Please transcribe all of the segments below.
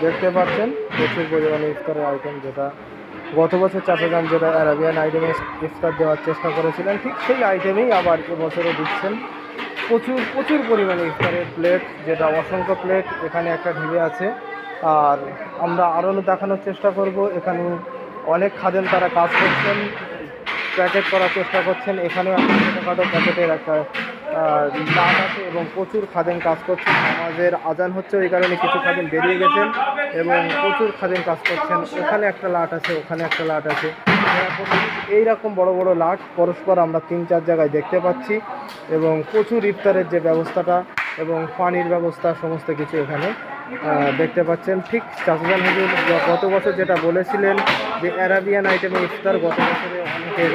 দেখতে পাচ্ছেন প্রচুর পরিমাণে ইফতারের আইটেম, যেটা গত বছর চাচাজান যেটা অ্যারাবিয়ান আইটেমে ইফতার দেওয়ার চেষ্টা করেছিলেন, ঠিক সেই আইটেমেই আবার এবছরে দিচ্ছেন। প্রচুর প্রচুর পরিমাণে ইফতারের প্লেট, যেটা অসংখ্য প্লেট এখানে একটা ঢিবে আছে। আর আমরা আরও দেখানোর চেষ্টা করব, এখানে অনেক খাদেম তারা কাজ করছেন, প্যাকেট করার চেষ্টা করছেন। এখানেও একটা ছোটোখাটো প্যাকেটের একটা লাট আছে এবং প্রচুর খাদেম কাজ করছেন। নামাজের আজান হচ্ছে, ওই কারণে কিছু খাদেম বেরিয়ে গেছেন এবং প্রচুর খাদেম কাজ করছেন। ওখানে একটা লাট আছে, ওখানে একটা লাট আছে, এইরকম বড় বড় লাট পরস্পর আমরা 3-4 জায়গায় দেখতে পাচ্ছি। এবং প্রচুর ইফতারের যে ব্যবস্থাটা এবং পানির ব্যবস্থা সমস্ত কিছু এখানে দেখতে পাচ্ছেন। ঠিক চাচাজান হুজুর গত বছর যেটা বলেছিলেন যে অ্যারাবিয়ান আইটেমে ইফতার, গত বছরে অনেকের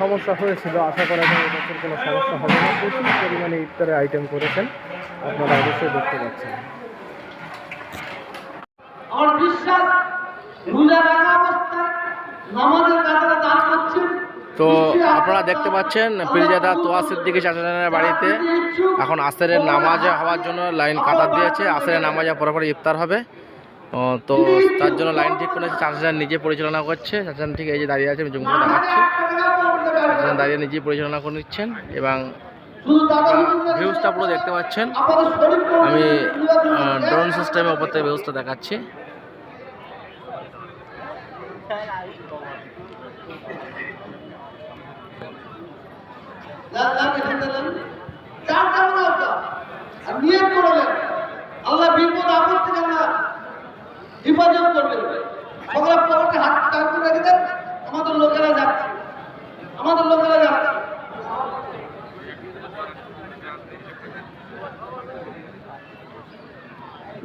সমস্যা হয়েছিল, আশা করা যায় এবছর কোনো সমস্যা হবে না। প্রচুর পরিমাণে ইফতারের আইটেম করেছেন, আপনারা অবশ্যই দেখতে পাচ্ছেন। আমার বিশ্বাস রোজা রাখা অবস্থায় নামাজের কাতারে দান করছেন। তো আপনারা দেখতে পাচ্ছেন পীরজাদা তোয়া সিদ্দিকী চাচাজানের বাড়িতে এখন আসরের নামাজ হওয়ার জন্য লাইন কাতার দিয়েছে। আসরের নামাজ পরে ইফতার হবে, তো তার জন্য লাইন ঠিক করেছে। চাচাজান নিজে পরিচালনা করছে। চাচাজান ঠিক এই যে দাঁড়িয়ে আছে, আমি জুম করে দেখাচ্ছি। চাচাজান দাঁড়িয়ে নিজেই পরিচালনা করে নিচ্ছেন এবং ভিউজটা পুরো দেখতে পাচ্ছেন। আমি ড্রোন সিস্টেমের উপর থেকে ভিউজটা দেখাচ্ছি। আল্লাহ বিপদ আপদ থেকে আল্লাহ হেফাজত করবেন। সকলে পকেটে হাত কাটতে রেখে দেন। আমাদের লোকেরা যাচ্ছে, আমাদের লোকেরা যাচ্ছে।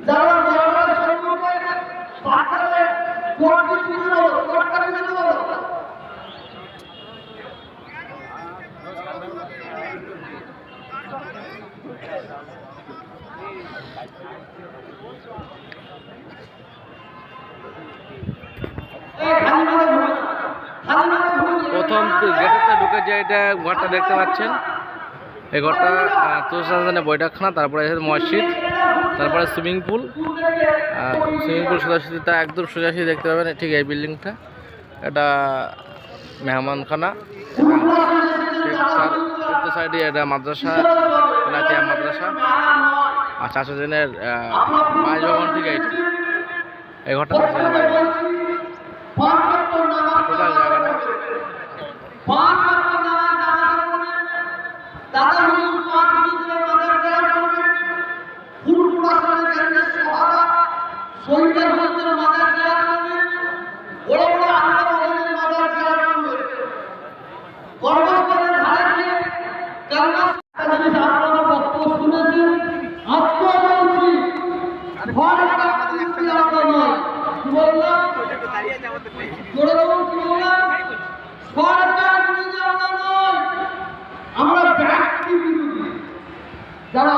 যারা যারা সম্পর্কে পাঠালে কোর্ট কিছু বলো, কোর্টটা কিছু বলো। প্রথম গেটেতে ঢুকে যে এটা ঘরটা দেখতে পাচ্ছেন, এই ঘরটা তুলসানের বৈঠকখানা, তারপরে মসজিদ, তারপরে সুইমিং পুল। সুইমিং পুল সোজাসুজিটা একদম সোজাসুজি দেখতে পাবেন, ঠিক এই বিল্ডিংটা। এটা মেহমানখানা, ঠিক তার উত্তর সাইডে এটা মাদ্রাসা, নাতিয়া মাদ্রাসা। আর চাচাজানের বাসভবন ঠিক এইটা, এই ঘরটা চাচাজানের বাসভবন। টোটাল জায়গাটা যারা